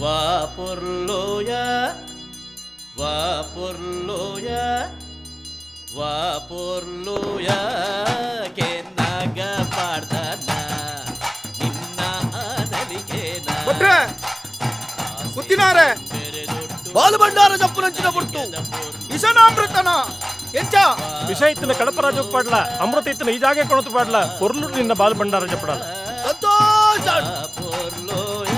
వాపుర్లోయ వాపుర్లోయ వాపుర్లోయ కెన్నగ పాడతాన నిన్న ఆనలికేనా ಕುತ್ತಿನಾರೆ ಬಾಲಭಂಡಾರ ಜಪ್ಪುನಂಚಿನ ಬುಟ್ಟು ಇಸನಾಮೃತನ ಎಂಚ ವಿಷ ಇತ್ತಿನ ಕಡಪರಾಜು ಪಾಡ್ಲ ಅಮೃತ ಇತ್ತಿನ ಇದಾಗೆ ಕೊಣತು ಪಾಡ್ಲ ಪೊರ್ಲು ನಿನ್ನ ಬಾಲಭಂಡಾರ ಜಪ್ಪಡಲ್ಲ ಸಂತೋಷ వాపుర్లోయ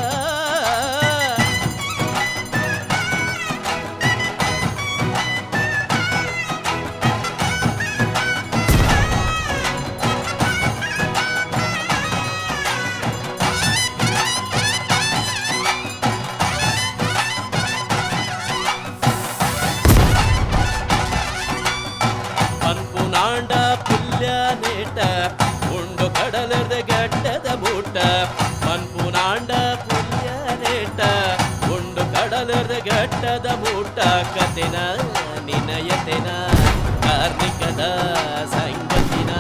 ಪನ್ಪುನಾಂಡ ಪುಲ್ಯನೇಟ ಉಂಡು ಕಡಲದ ಗಡ್ಡದ ಮೂಟ ಪನ್ಪುನಾಂಡ ಪುಲ್ಯನೇಟ ಉಂಡು ಕಡಲದ ಗಡ್ಡದ ಮೂಟ ಕತೆನ ನಿನಯತೆನ ಕಾರ್ಣಿಕದ ಸಂಗತಿನ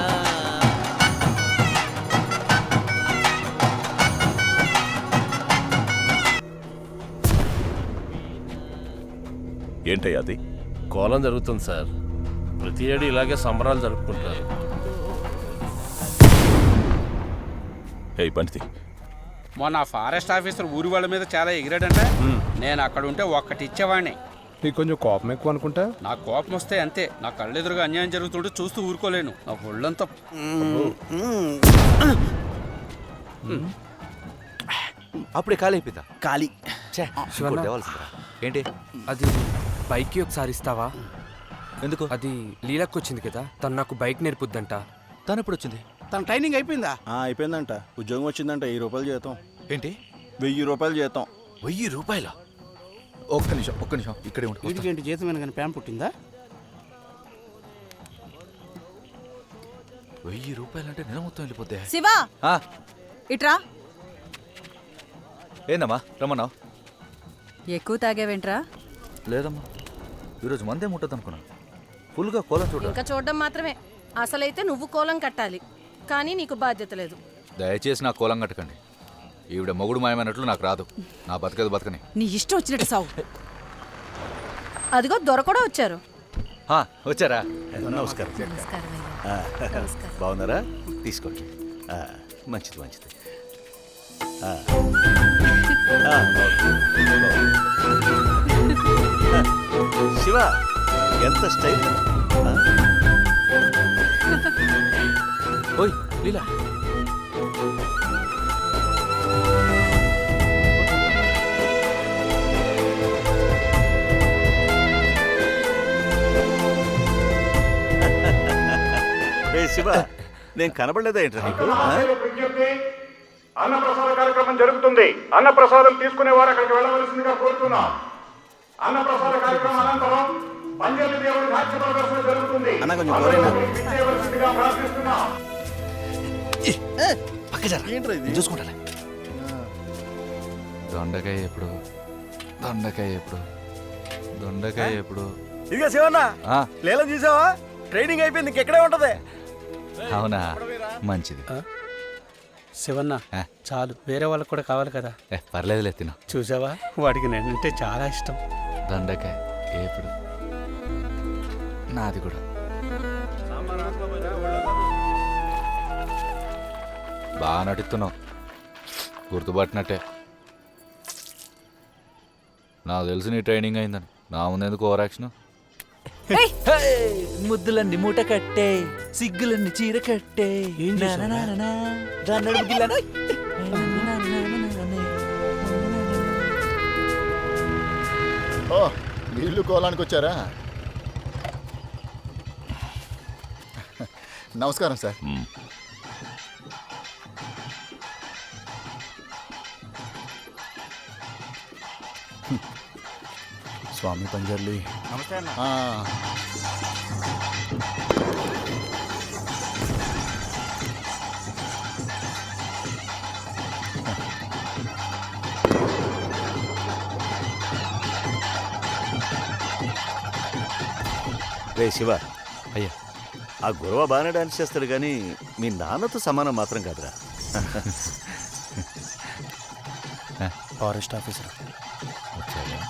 ఏంటయ్యా అది? కోలం జరుగుతుంది సార్. ప్రతి ఏడు ఇలాగే సంబరాలు జరుపుకుంటారు. బండితి మొన్న ఫారెస్ట్ ఆఫీసర్ ఊరి వాళ్ళ మీద చాలా ఎగిరాడంట. నేను అక్కడ ఉంటే ఒక్కటి ఇచ్చేవాడిని. నీకు కొంచెం కోపం ఎక్కువ అనుకుంటా. నాకు కోపం వస్తే అంతే. నా కళ్ళెదురుగా అన్యాయం జరుగుతుంటే చూస్తూ ఊరుకోలేను. నా ఒళ్ళంతా అప్పుడే ఖాళీ అయిపోతా. ఖాళీ ఏంటి అది బైక్కి ఒకసారి ఇస్తావా? ఎందుకు? అది లీలకి వచ్చింది కదా, తను నాకు బైక్ నేర్పుద్దంట. తను ఎప్పుడు వచ్చింది? తన ట్రైనింగ్ అయిపోయిందా? అయిపోయిందంట. ఉద్యోగం వచ్చిందంట. 1000 రూపాయలు జీతం. ఏంటి? 1000 రూపాయలు జీతం. 1000 రూపాయల? ఒక్క నిమిషం ఇక్కడే ఉండు. వీడికేంటి జీతం కానీ ప్యాన్ పుట్టిందా? 1000 రూపాయలంటే నెల మొత్తం వెళ్ళిపోతే. శివా ఆ, ఇట్రా. ఏందమ్మా రమ్మన్నావు? ఎక్కువ తాగేవేంట్రా? లేదమ్మా, ఈరోజు మందే ముట్టదు అనుకున్నాను. ఫుల్గా కోలం చూడ. ఇంకా చూడడం మాత్రమే. అసలైతే నువ్వు కోలం కట్టాలి, కానీ నీకు బాధ్యత లేదు. దయచేసి నా కోలం కట్టకండి. ఈవిడ మొగుడు మాయమైనట్లు నాకు రాదు. నా బతకదు బతకని. నీ ఇష్టం వచ్చినట్టు సావు. అదిగో దొర కూడా వచ్చారు. వచ్చారా? నమస్కారం. బాగున్నారా? తీసుకోండి. మంచిది మంచిది. శివ ఎంత స్టైల్. ఓయ్ లీలా, శివ నేను కనబడలేదా ఏంట్రా నీకు? అన్నప్రసాద కార్యక్రమం జరుగుతుంది. అన్నప్రసాదం తీసుకునేవారు అక్కడికి వెళ్ళవలసిందిగా కోరుతున్నా. అన్నప్రసాద కార్యక్రమం అనంతరం పంజలి దేవుడి నాట్య ప్రదర్శన జరుగుతుంది. విచ్చేయవలసిందిగా ప్రార్థిస్తున్నా. చూసుకుంటా. దొండకాయ ఎప్పుడు? దొండకాయ ఎప్పుడు? దొండకాయ ఎప్పుడు? ఇదిగా శివన్న, లేలం చూసావా? ట్రైనింగ్ అయిపోయింది, ఇంకెక్కడే ఉంటది. అవునా, మంచిది. శివన్న చాలు, వేరే వాళ్ళకి కూడా కావాలి కదా. పర్లేదులే, తిను. చూసావా, వాడికి నేనంటే చాలా ఇష్టం. దొండకాయ ఎప్పుడు? నాది కూడా. బాగా నటిస్తున్నావు, గుర్తుపట్టినట్టే. నాకు తెలిసి నీ ట్రైనింగ్ అయిందని. నా ముందెందుకు ఓవర్ యాక్షన్? ముద్దులన్నీ మూట కట్టే, సిగ్గులన్నీ చీర కట్టే. వీళ్ళు కోలానికి వచ్చారా? నమస్కారం సార్. స్వామి పంజర్లి. నమస్తే అన్న. రే శివ, అయ్యా, ఆ గురవ బాగానే డాన్స్ చేస్తాడు కానీ మీ నాన్నతో సమానం మాత్రం కాదురా. ఫారెస్ట్ ఆఫీసర్ చేశాడు.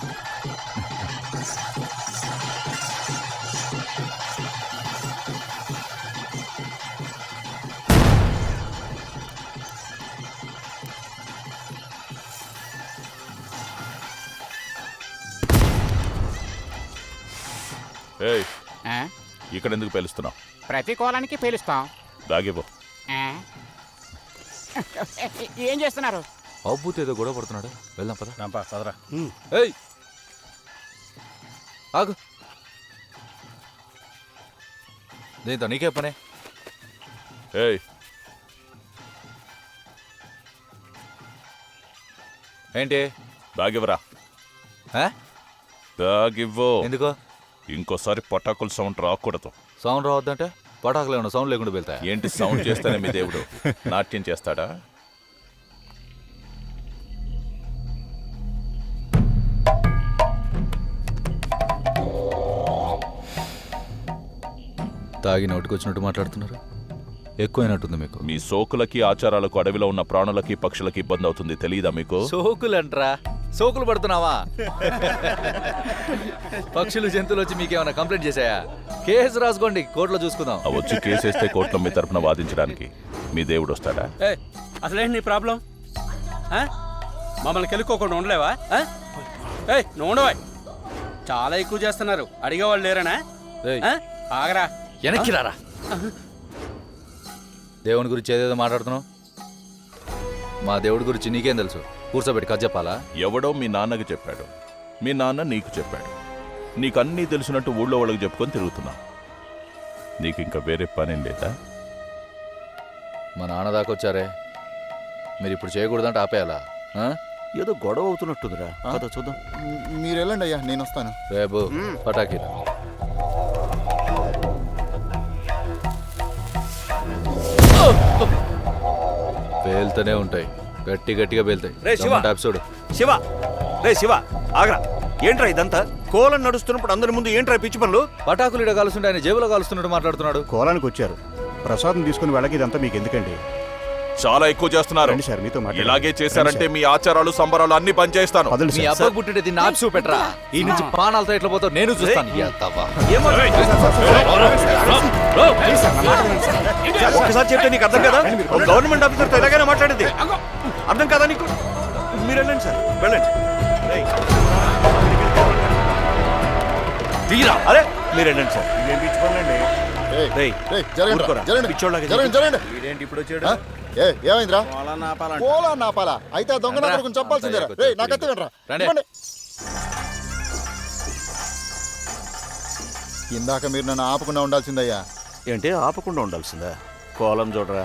ఏయ్, ఇక్కడ ఎందుకు పేలుస్తున్నావు? ప్రతి కోలానికి పేలుస్తాం. దాగిపో. ఏం చేస్తున్నారు? అబ్బుతో ఏదో గొడవ పడుతున్నాడు. వెళ్దాం పద. రాంపా సదరా. ఏయ్ ఆగు. దీంతో నీకే పనే. ఏయ్, ఏంటి దాగివరా. ఆ? దాగివ్వు. ఎందుకో? ఇంకోసారి పటాకుల సౌండ్ రాకూడదు. సౌండ్ రావద్దంటే పటాకులు ఏమన్నా సౌండ్ లేకుండా వెళ్తాయా? ఏంటి సౌండ్ చేస్తేనే మీ దేవుడు నాట్యం చేస్తాడా? తాగి నోటికొచ్చినట్టు మాట్లాడుతున్నారు. ఎక్కువైనట్టుంది మీకు. మీ సోకులకి ఆచారాలకు అడవిలో ఉన్న ప్రాణులకి పక్షులకి ఇబ్బంది అవుతుంది, తెలియదా మీకు? సోకులంట్రా? సోకులు పడుతున్నావా? పక్షులు జంతువులు వచ్చి మీకేమైనా కంప్లైంట్ చేశాయా? కేసు రాసుకోండి, కోర్టులో చూసుకుందాం. ఆ వచ్చి కేసేస్తే కోర్టులో మీ తరపున వాదించడానికి మీ దేవుడు వస్తాడా? అసలేంటి నీ ప్రాబ్లం? మమ్మల్ని కెలుక్కోకుండా ఉండలేవా? నువ్వు ఉండవా? చాలా ఎక్కువ చేస్తున్నారు. అడిగేవాళ్ళు లేరనా? ఏయ్, ఆగరా. వెనక్కి రారా. దేవుని గురించి ఏదేదో మాట్లాడుతున్నావు. మా దేవుడి గురించి నీకేం తెలుసు? కూర్చోబెట్టి కథ చెప్పాలా? ఎవడో మీ నాన్నకి చెప్పాడు, మీ నాన్న నీకు చెప్పాడు. నీకు అన్నీ తెలిసినట్టు ఊళ్ళో వాళ్ళకి చెప్పుకొని తిరుగుతున్నావు. నీకు ఇంకా వేరే పనేం లేదా? మా నాన్న దాకా వచ్చారే, మీరు ఇప్పుడు చేయకూడదంటే ఆపేయాలా? ఏదో గొడవ అవుతున్నట్టుందిరా. పద చూద్దాం. మీరు వెళ్ళండి అయ్యా, నేను వస్తాను. రేపు పటాకీలు పేలుతూనే ఉంటాయి, గట్టి గట్టిగా పేలుతాయి. రే శివ, చూడు. శివ, రే శివ, ఆగరా. ఏంట్రా ఇదంతా? కోలం నడుస్తున్నప్పుడు అందరి ముందు ఏంట్రా పిచ్చి పనులు? పటాకులు ఇడ కాలుస్తుంటే ఆయన జేబులో కాలుస్తున్నట్టు మాట్లాడుతున్నాడు. కోలానికి వచ్చారు, ప్రసాదం తీసుకుని వెళ్ళకి ఇదంతా మీకు ఎందుకండి? చాలా ఎక్కువ చేస్తున్నారు. రండి సార్, మీతో మాట్లాడాలి. ఇలాగే చేశారంటే మీ ఆచారాలు సంబరాలు అన్ని బంద్ చేస్తాను. వదలండి మీ సార్. అబ్బాయి పుట్టింటే దీన్ని ఆపి చూపెట్రా. ఈ నుంచి ప్రాణాలతో ఎట్లా పోతావు నేను చూస్తాను. ఒకసారి చెప్తే నీకు అర్థం కదా? ఒక గవర్నమెంట్ ఆఫీసర్తో ఎలాగైనా మాట్లాడేది అర్థం కదా నీకు? మీరు వెళ్ళండి సార్, వెళ్ళండి. తీరా. అరే మీరు వెళ్ళండి సార్. ఇదేం పిచ్చి పనులండి? ఊరుకోరా. పిచ్చోళ్ళగా ఇదేంటి ఇప్పుడు వచ్చాడు? ఏమైందిరా? కోలా పోలా నాపాలా? అయితే ఆ దొంగ నా కొడుకుని చంపాల్సిందేరా. రేయ్ నాకు అత్తే వినరా. ఇందాక మీరు నన్ను ఆపకుండా ఉండాల్సిందయ్యా. ఏంటి ఆపకుండా ఉండాల్సిందా? కోలం చూడరా.